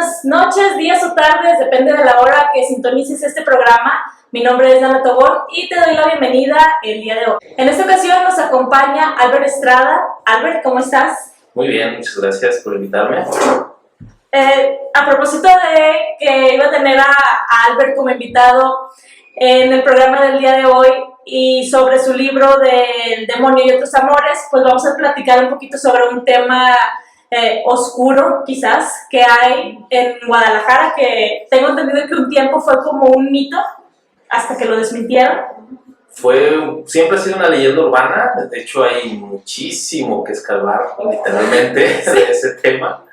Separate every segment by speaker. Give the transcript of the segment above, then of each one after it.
Speaker 1: buenas noches, días o tardes, depende de la hora que sintonices este programa. Mi nombre es Dana Tobón y te doy la bienvenida el día de hoy. En esta ocasión nos acompaña Albert Estrada. Albert, ¿cómo estás?
Speaker 2: Muy bien, muchas gracias por invitarme.
Speaker 1: A propósito de que iba a tener a Albert como invitado en el programa del día de hoy y sobre su libro del demonio y otros amores, pues vamos a platicar un poquito sobre un tema oscuro quizás que hay en Guadalajara, que tengo entendido que un tiempo fue como un mito hasta que lo desmintieron.
Speaker 2: Siempre ha sido una leyenda urbana, de hecho hay muchísimo que escarbar literalmente
Speaker 1: Sí.
Speaker 2: de ese tema.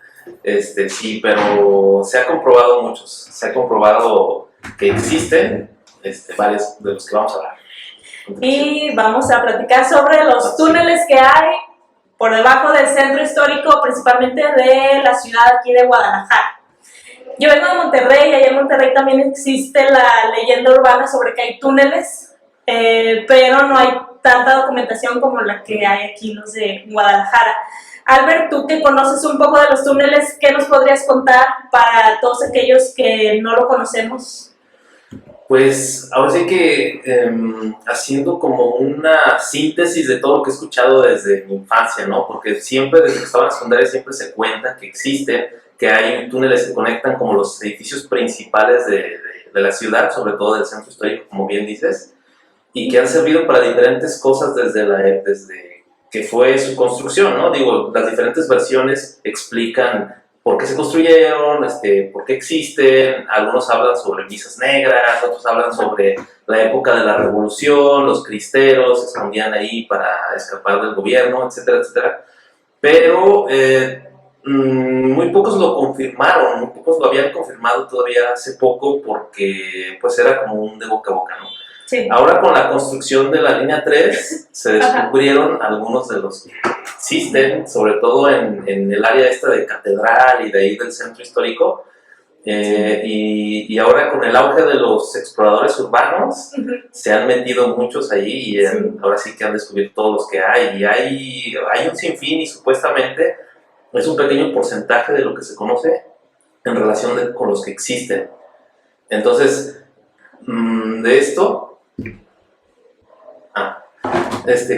Speaker 2: Sí, pero se ha comprobado que existen varios de los que vamos a hablar.
Speaker 1: Y vamos a platicar sobre los túneles que hay por debajo del centro histórico, principalmente de la ciudad aquí de Guadalajara. Yo vengo de Monterrey y allá en Monterrey también existe la leyenda urbana sobre que hay túneles, pero no hay tanta documentación como la que hay aquí los de Guadalajara. Albert, tú que conoces un poco de los túneles, ¿qué nos podrías contar para todos aquellos que no lo conocemos?
Speaker 2: Pues ahora sí que haciendo como una síntesis de todo lo que he escuchado desde mi infancia, ¿no? Porque siempre, desde que estaba en la secundaria, siempre se cuenta que existe, que hay túneles que conectan como los edificios principales de la ciudad, sobre todo del centro histórico, como bien dices, y que han servido para diferentes cosas desde que fue su construcción, ¿no? Digo, las diferentes versiones explican por qué se construyeron, por qué existen. Algunos hablan sobre misas negras, otros hablan sobre la época de la revolución, los cristeros se escondían ahí para escapar del gobierno, etcétera, etcétera. Pero muy pocos lo confirmaron, muy pocos lo habían confirmado todavía hace poco porque pues era como un de boca a boca, ¿no?
Speaker 1: Sí.
Speaker 2: Ahora con la construcción de la línea 3 se descubrieron algunos de los que existen, sobre todo en el área esta de Catedral y de ahí del centro histórico, y ahora con el auge de los exploradores urbanos se han metido muchos allí y ahora sí que han descubierto todos los que hay, y hay un sinfín y supuestamente es un pequeño porcentaje de lo que se conoce en relación con los que existen. Entonces, de esto...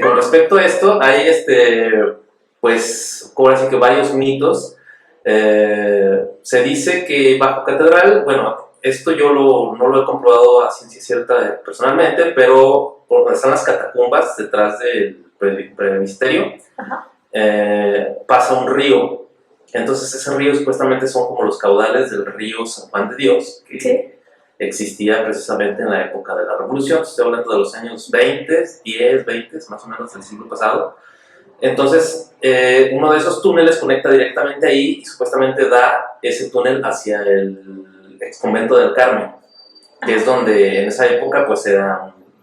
Speaker 2: con respecto a esto, hay pues, ahora sí que varios mitos. Se dice que bajo Catedral, bueno, esto yo no lo he comprobado a ciencia cierta personalmente, pero por donde están las catacumbas, detrás del presbiterio, pasa un río. Entonces ese río supuestamente son como los caudales del río San Juan de Dios, que existía precisamente en la época de la Revolución. Estoy hablando de los años 20, 10, 20, más o menos del siglo pasado. Entonces, uno de esos túneles conecta directamente ahí y supuestamente da ese túnel hacia el ex convento del Carmen, que es donde en esa época pues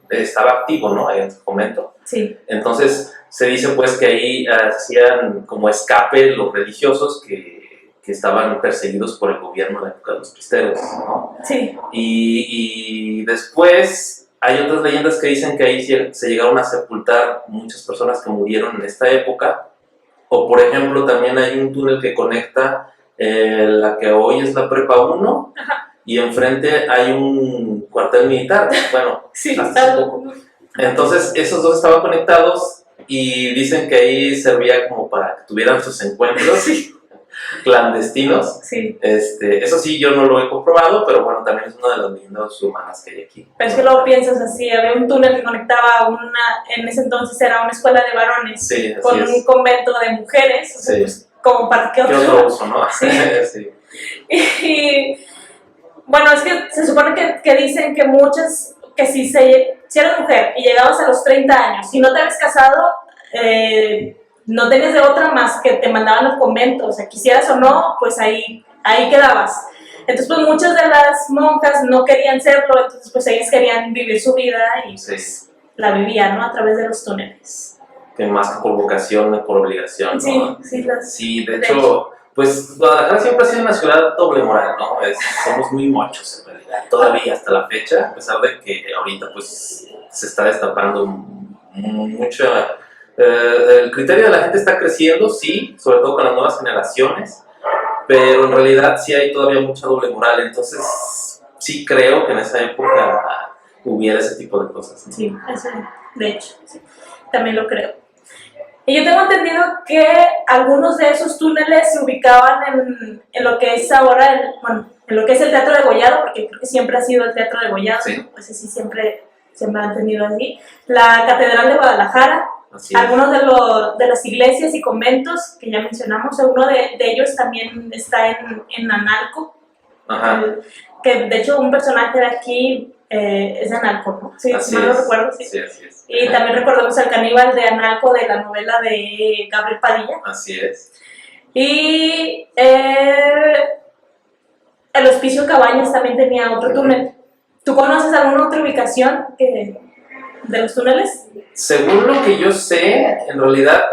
Speaker 2: estaba activo, ¿no? Ahí en ese convento.
Speaker 1: Sí.
Speaker 2: Entonces, se dice pues que ahí hacían como escape los religiosos que estaban perseguidos por el gobierno en la época de los cristeros, ¿no?
Speaker 1: Sí.
Speaker 2: Y después hay otras leyendas que dicen que ahí se llegaron a sepultar muchas personas que murieron en esta época. O por ejemplo, también hay un túnel que conecta la que hoy es la Prepa 1, y enfrente hay un cuartel militar. Bueno,
Speaker 1: sí,
Speaker 2: hasta hace poco. Entonces, esos dos estaban conectados y dicen que ahí servía como para que tuvieran sus encuentros clandestinos.
Speaker 1: Sí.
Speaker 2: Eso sí, yo no lo he comprobado, pero bueno, también es una de las leyendas humanas que hay aquí.
Speaker 1: Pero es que luego piensas así, había un túnel que conectaba en ese entonces era una escuela de varones,
Speaker 2: sí,
Speaker 1: con un convento de mujeres, o sea, pues, como para qué
Speaker 2: otro uso, ¿no?
Speaker 1: Sí.
Speaker 2: Sí.
Speaker 1: Y bueno, es que se supone que dicen que muchas, que si eres mujer y llegabas a los 30 años y no te habías casado, no tenías de otra más que te mandaban al convento, o sea, quisieras o no, pues ahí quedabas. Entonces, pues muchas de las monjas no querían serlo, entonces pues ellas querían vivir su vida y pues la vivían, ¿no? A través de los túneles.
Speaker 2: Que más que por vocación, por obligación, ¿no?
Speaker 1: Sí,
Speaker 2: de hecho, pues Guadalajara siempre ha sido una ciudad doble moral, ¿no? Somos muy mochos en realidad, todavía hasta la fecha, a pesar de que ahorita pues se está destapando mucho. El criterio de la gente está creciendo, sí, sobre todo con las nuevas generaciones, pero en realidad sí hay todavía mucha doble moral, entonces sí creo que en esa época hubiera ese tipo de cosas, ¿no?
Speaker 1: Sí, eso, de hecho, sí, también lo creo. Y yo tengo entendido que algunos de esos túneles se ubicaban en lo que es ahora, en lo que es el Teatro de Gollado, porque creo que siempre ha sido el Teatro de Gollado,
Speaker 2: Sí.
Speaker 1: ¿no? Pues sí, siempre se me ha entendido así. La Catedral de Guadalajara,
Speaker 2: Así es.
Speaker 1: algunos de las iglesias y conventos que ya mencionamos, uno de ellos también está en Analco,
Speaker 2: Ajá.
Speaker 1: que de hecho un personaje de aquí es de Analco, ¿no? Sí,
Speaker 2: Así
Speaker 1: si mal no
Speaker 2: es.
Speaker 1: recuerdo, sí.
Speaker 2: Sí, así es.
Speaker 1: Y también recordamos al caníbal de Analco de la novela de Gabriel Padilla.
Speaker 2: Así es.
Speaker 1: Y el Hospicio Cabañas también tenía otro túnel. ¿Tú conoces alguna otra ubicación de los túneles?
Speaker 2: Según lo que yo sé, en realidad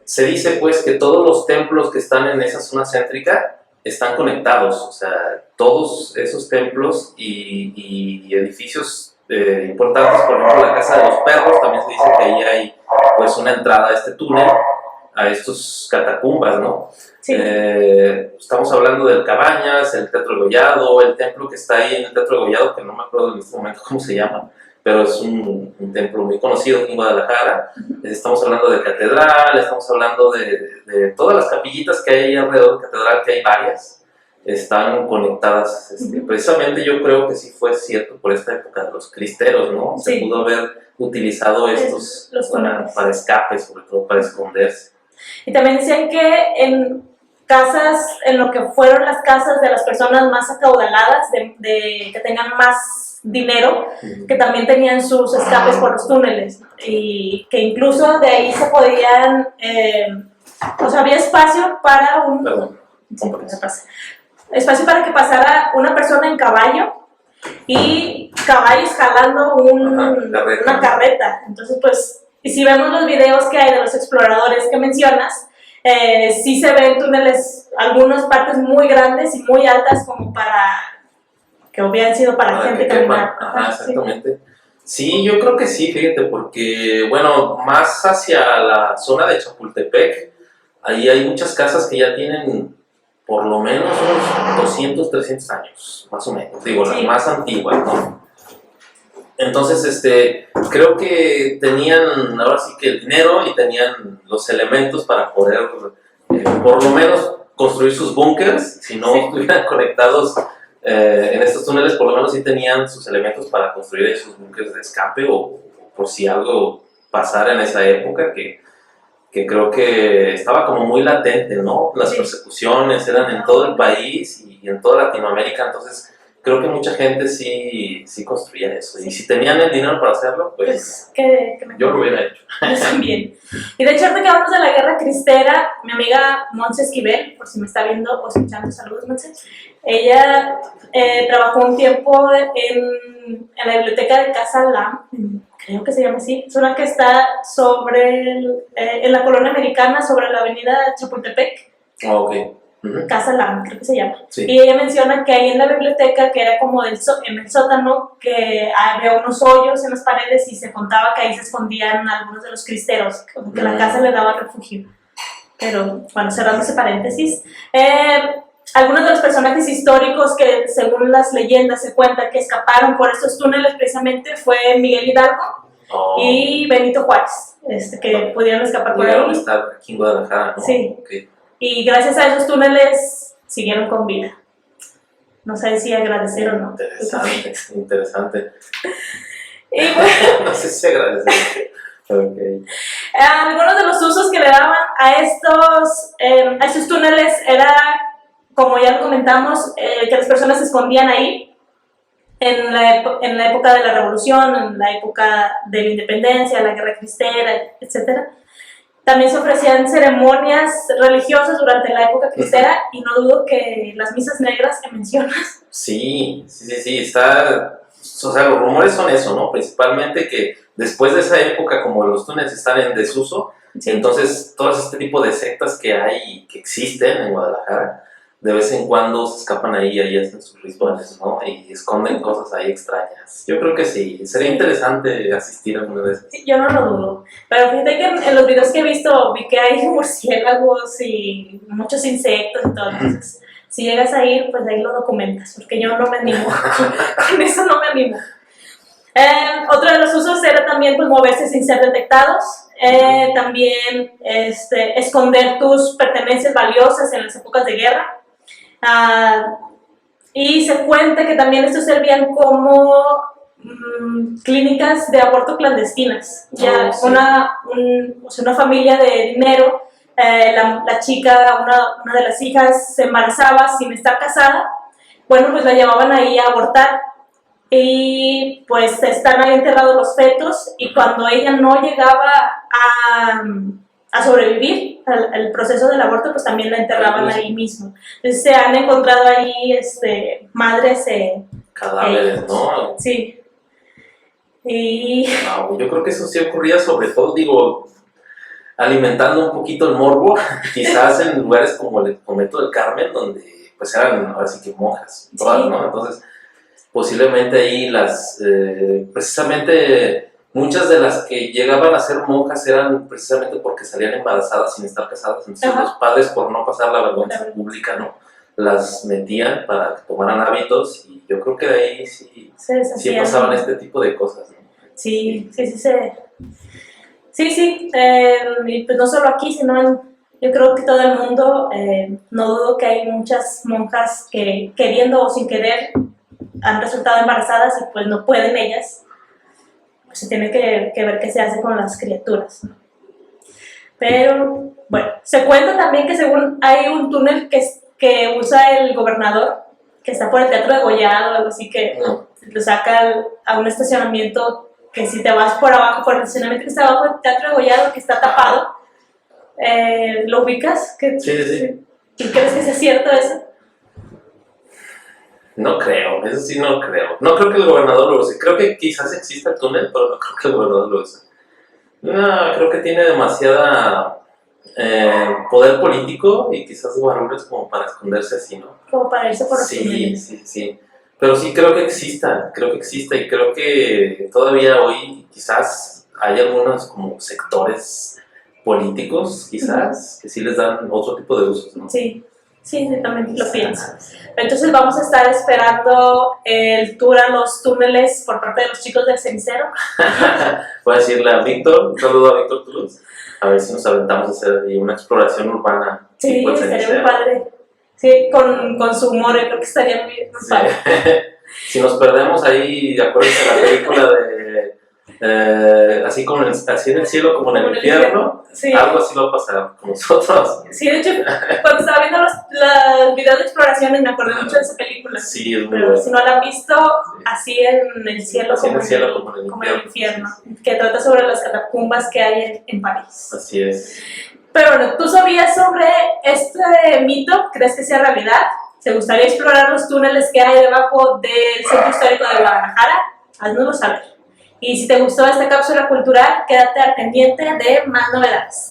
Speaker 2: se dice pues que todos los templos que están en esa zona céntrica están conectados, o sea, todos esos templos y edificios importantes, por ejemplo la Casa de los Perros, también se dice que ahí hay pues una entrada a este túnel, a estos catacumbas, ¿no?
Speaker 1: Sí.
Speaker 2: Estamos hablando del Cabañas, el Teatro Gollado, el templo que está ahí en el Teatro Gollado, que no me acuerdo en este momento cómo se llama, pero es un templo muy conocido aquí en Guadalajara. Estamos hablando de catedral, estamos hablando de todas las capillitas que hay ahí alrededor de catedral, que hay varias, están conectadas. Precisamente yo creo que sí fue cierto por esta época de los cristeros, ¿no? Se
Speaker 1: Sí.
Speaker 2: pudo haber utilizado estos
Speaker 1: Los
Speaker 2: para escape, sobre todo para esconderse.
Speaker 1: Y también decían que en casas, en lo que fueron las casas de las personas más acaudaladas, que tengan más dinero, que también tenían sus escapes por los túneles, y que incluso de ahí se podían, o sea, había espacio para
Speaker 2: Perdón.
Speaker 1: sí, espacio para que pasara una persona en caballo y caballos jalando una carreta. Entonces, pues, y si vemos los videos que hay de los exploradores que mencionas, sí se ven túneles, algunas partes muy grandes y muy altas como para que hubieran sido para gente caminar.
Speaker 2: Ajá, exactamente. Sí, yo creo que sí, fíjate, porque, bueno, más hacia la zona de Chapultepec, ahí hay muchas casas que ya tienen por lo menos unos 200, 300 años, más o menos, digo, las más antiguas, ¿no? Entonces, creo que tenían ahora sí que el dinero y tenían los elementos para poder, por lo menos, construir sus búnkers, si no estuvieran conectados en estos túneles, por lo menos sí tenían sus elementos para construir esos búnkers de escape o por si algo pasara en esa época que creo que estaba como muy latente, ¿no? Las persecuciones eran en todo el país y en toda Latinoamérica, entonces creo que mucha gente sí construía eso. Y si tenían el dinero para hacerlo, pues yo lo hubiera hecho.
Speaker 1: Yo también. Y de hecho, ahorita que hablamos de la guerra cristera, mi amiga Montse Esquivel, por si me está viendo o escuchando, saludos Montse, ella trabajó un tiempo en la biblioteca de Casa Lam, creo que se llama así, es una que está en la colonia americana, sobre la avenida Chapultepec.
Speaker 2: Ok.
Speaker 1: Casa Lam, creo que se llama.
Speaker 2: Sí.
Speaker 1: Y ella menciona que ahí en la biblioteca, que era como en el sótano, que había unos hoyos en las paredes y se contaba que ahí se escondían algunos de los cristeros, como que la casa le daba refugio. Pero, bueno, cerrando ese paréntesis, algunos de los personajes históricos que, según las leyendas, se cuenta que escaparon por estos túneles precisamente fue Miguel Hidalgo y Benito Juárez, que pudieron escapar por ahí.
Speaker 2: Pudieron estar aquí en Guadalajara, ¿no?
Speaker 1: Sí.
Speaker 2: Okay.
Speaker 1: Y gracias a esos túneles siguieron con vida. No sé si agradecer o no.
Speaker 2: Interesante.
Speaker 1: Y bueno,
Speaker 2: no sé si agradecer. Okay.
Speaker 1: Algunos de los usos que le daban a estos túneles era, como ya lo comentamos, que las personas se escondían ahí en la época de la Revolución, en la época de la Independencia, la Guerra Cristera, etc. También se ofrecían ceremonias religiosas durante la época cristera y no dudo que las misas negras que mencionas.
Speaker 2: Sí, está, o sea, los rumores son eso, ¿no? Principalmente que después de esa época, como los túneles están en desuso, entonces todo este tipo de sectas que hay, que existen en Guadalajara, de vez en cuando se escapan ahí hacen sus rituales, ¿no? Y esconden cosas ahí extrañas. Yo creo que sí, sería interesante asistir a una de esas.
Speaker 1: Sí, yo no lo dudo. Pero fíjate que en los videos que he visto vi que hay murciélagos y muchos insectos y todo. Entonces, Si llegas a ir, pues ahí lo documentas, porque yo no me animo, con eso no me animo. Otro de los usos era también pues, moverse sin ser detectados, también esconder tus pertenencias valiosas en las épocas de guerra. Y se cuenta que también estos servían como clínicas de aborto clandestinas. Ya
Speaker 2: sí.
Speaker 1: una familia de dinero, la chica, una de las hijas se embarazaba sin estar casada, bueno, pues la llevaban ahí a abortar y pues están ahí enterrados los fetos y cuando ella no llegaba a sobrevivir al proceso del aborto, pues también la enterraban ahí mismo. Entonces se han encontrado ahí madres...
Speaker 2: cadáveres, ¿no?
Speaker 1: Sí. Y...
Speaker 2: No, yo creo que eso sí ocurría sobre todo, digo, alimentando un poquito el morbo, quizás en lugares como el convento del Carmen, donde pues eran ahora sí que monjas, todas, ¿no? Entonces, posiblemente ahí precisamente muchas de las que llegaban a ser monjas eran precisamente porque salían embarazadas sin estar casadas, entonces los padres por no pasar la vergüenza pública, ¿no? Las metían para que tomaran hábitos y yo creo que de ahí sí pasaban este tipo de cosas, ¿no?
Speaker 1: Sí. Y pues no solo aquí, sino yo creo que todo el mundo, no dudo que hay muchas monjas que queriendo o sin querer han resultado embarazadas y pues no pueden ellas, pues se tiene que ver qué se hace con las criaturas, ¿no? Pero bueno, se cuenta también que según hay un túnel que usa el gobernador, que está por el Teatro de Gollado o algo así, que lo saca a un estacionamiento que si te vas por abajo, por el estacionamiento que está abajo del Teatro de Gollado, que está tapado, ¿lo ubicas?
Speaker 2: Sí.
Speaker 1: ¿Y crees que sea cierto eso?
Speaker 2: No creo, eso sí no creo. No creo que el gobernador lo use. Creo que quizás exista el túnel, pero no creo que el gobernador lo use. No, creo que tiene demasiada poder político y quizás guarruras como para esconderse así, ¿no?
Speaker 1: Como para irse por los túneles.
Speaker 2: Sí. Pero sí creo que exista y creo que todavía hoy quizás hay algunos como sectores políticos, quizás, que sí les dan otro tipo de usos, ¿no?
Speaker 1: Sí, también lo pienso. Entonces vamos a estar esperando el tour a los túneles por parte de los chicos del cenicero.
Speaker 2: Voy a decirle a Víctor, un saludo a Víctor Toulouse, a ver si nos aventamos a hacer ahí una exploración urbana.
Speaker 1: Sí, estaría muy padre. Sí, con su humor, creo que estaría muy padre.
Speaker 2: Si nos perdemos ahí, acuérdense de la película de así en el cielo como en el infierno, algo así va a pasar con nosotros.
Speaker 1: Sí, de hecho, cuando estaba viendo los videos de exploraciones me acordé mucho de esa película.
Speaker 2: Sí, es muy
Speaker 1: pero
Speaker 2: bueno.
Speaker 1: si no la han visto, así en el cielo,
Speaker 2: así
Speaker 1: como en el infierno, que trata sobre las catacumbas que hay en París.
Speaker 2: Así es.
Speaker 1: Pero bueno, ¿tú sabías sobre este mito? ¿Crees que sea realidad? ¿Te gustaría explorar los túneles que hay debajo del Centro Histórico de Guadalajara? Haznoslo saber. Y si te gustó esta cápsula cultural, quédate al pendiente de más novedades.